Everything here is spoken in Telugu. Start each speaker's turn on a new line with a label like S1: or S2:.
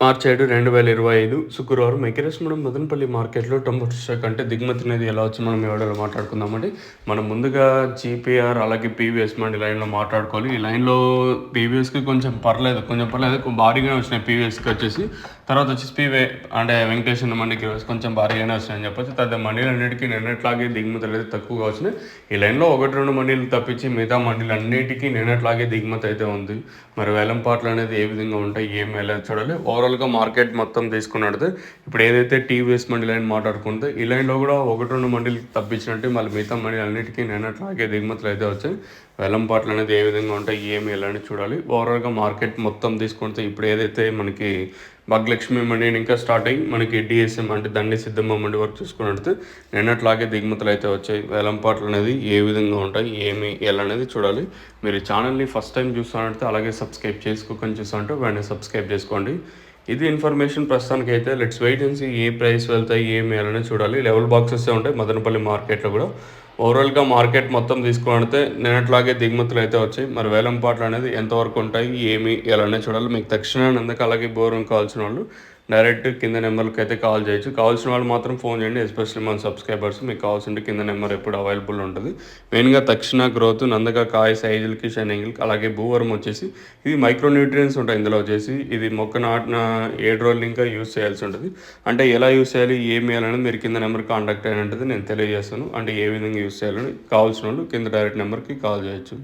S1: మార్చి 7, 2025 శుక్రవారం ఎకిరేస్‌గూడెం మదనపల్లి మార్కెట్‌లో టొమాటో స్టాక్ అంటే దిగుమతి అనేది ఎలా వచ్చి మనం ఈ వీడియోలో మాట్లాడుకుందామండి. మనం ముందుగా జీపీఆర్ అలాగే పీవీఎస్ మండి లైన్‌లో మాట్లాడుకోవాలి. ఈ లైన్‌లో పీవీఎస్‌కి కొంచెం పర్లేదు భారీగానే వచ్చినాయి పీవీఎస్‌కి వచ్చేసి. తర్వాత వచ్చేసి అంటే వెంకటేశ్వర మండికి కొంచెం భారీగానే వచ్చినాయని చెప్పొచ్చు. తర్వాత మండీలన్నిటికీ నిన్నట్లాగే దిగుమతులు అయితే తక్కువగా వచ్చినాయి. ఈ లైన్‌లో 1, 2 మండీలు తప్పించి మిగతా మండీలన్నిటికీ నిన్నట్లాగే దిగుమతి అయితే ఉంది. మరి వేలంపాట్లు అనేది ఏ విధంగా ఉంటాయి, ఏమి ఎలా చూడాలి. ఓవరాల్‌గా మార్కెట్ మొత్తం తీసుకున్నట్టు ఇప్పుడు ఏదైతే టీవీఎస్ మండీ లైన్ మాట్లాడుకుంటే ఈ లైన్లో కూడా 1, 2 మండీలు తప్పించినట్టు మళ్ళీ మిగతా మండీలన్నిటికీ నిన్నట్లాగే దిగుమతులు అయితే వచ్చాయి. వేలంపాట్లు అనేది ఏ విధంగా ఉంటాయి, ఏమి ఎలా అని చూడాలి. ఓవరాల్‌గా మార్కెట్ మొత్తం తీసుకుంటే ఇప్పుడు ఏదైతే మనకి భాగ్యలక్ష్మి మండి ఇంకా స్టార్ట్ అయ్యి మనకి డిఎస్ఎం అంటే దండి సిద్ధమ్మ మండి వరకు చూసుకున్నట్టు నిన్నట్లాగే దిగుమతులు అయితే వచ్చాయి. వేలంపాట్లు అనేది ఏ విధంగా ఉంటాయి, ఏమి ఎలా అనేది చూడాలి. మీరు ఈ ఛానల్ని ఫస్ట్ టైం చూస్తున్నట్టు అలాగే సబ్స్క్రైబ్ చేసుకోకుండా చూస్తుంటే వెంటనే సబ్స్క్రైబ్ చేసుకోండి. ఇది ఇన్ఫర్మేషన్ ప్రస్తుతానికి అయితే లెట్స్ వెయిట్ అండ్ సీ ఏ ప్రైస్ వెళ్తాయి, ఏమి అనేది చూడాలి. లెవెల్ బాక్సెస్ ఉంటాయి మదనపల్లి మార్కెట్లో కూడా. ఓవరాల్‌గా మార్కెట్ మొత్తం తీసుకుంటే నిన్నట్లాగే దిగుమతులు అయితే వచ్చాయి. మరి వేలంపాట్లు అనేది ఎంతవరకు ఉంటాయి, ఏమి ఎలా అనేది చూడాలి. మీకు తక్షణాన్ని అందుకు అలాగే బోరం కావాల్సిన వాళ్ళు డైరెక్ట్ కింద నెంబర్కి అయితే కాల్ చేయొచ్చు. కావాల్సిన వాళ్ళు మాత్రం ఫోన్ చేయండి. ఎస్పెషల్లీ మన సబ్స్క్రైబర్స్ మీకు కావాల్సింటే కింద నెంబర్ ఎప్పుడు అవైలబుల్ ఉంటుంది. మెయిన్గా తక్షణ గ్రోత్, నందక కాయ సైజులకి, షైనింగ్లకి అలాగే భూవరం వచ్చేసి ఇది మైక్రో న్యూట్రియన్స్ ఉంటాయి ఇందులో వచ్చేసి. ఇది మొక్క నాటిన 7 రోజులు ఇంకా యూస్ చేయాల్సి ఉంటుంది. అంటే ఎలా యూస్ చేయాలి, ఏమి అనేది మీరు కింద నెంబర్ కాంటాక్ట్ అయినట్టు నేను తెలియజేస్తాను. అంటే ఏ విధంగా యూస్ చేయాలని కావాల్సిన వాళ్ళు కింద డైరెక్ట్ నెంబర్కి కాల్ చేయొచ్చు.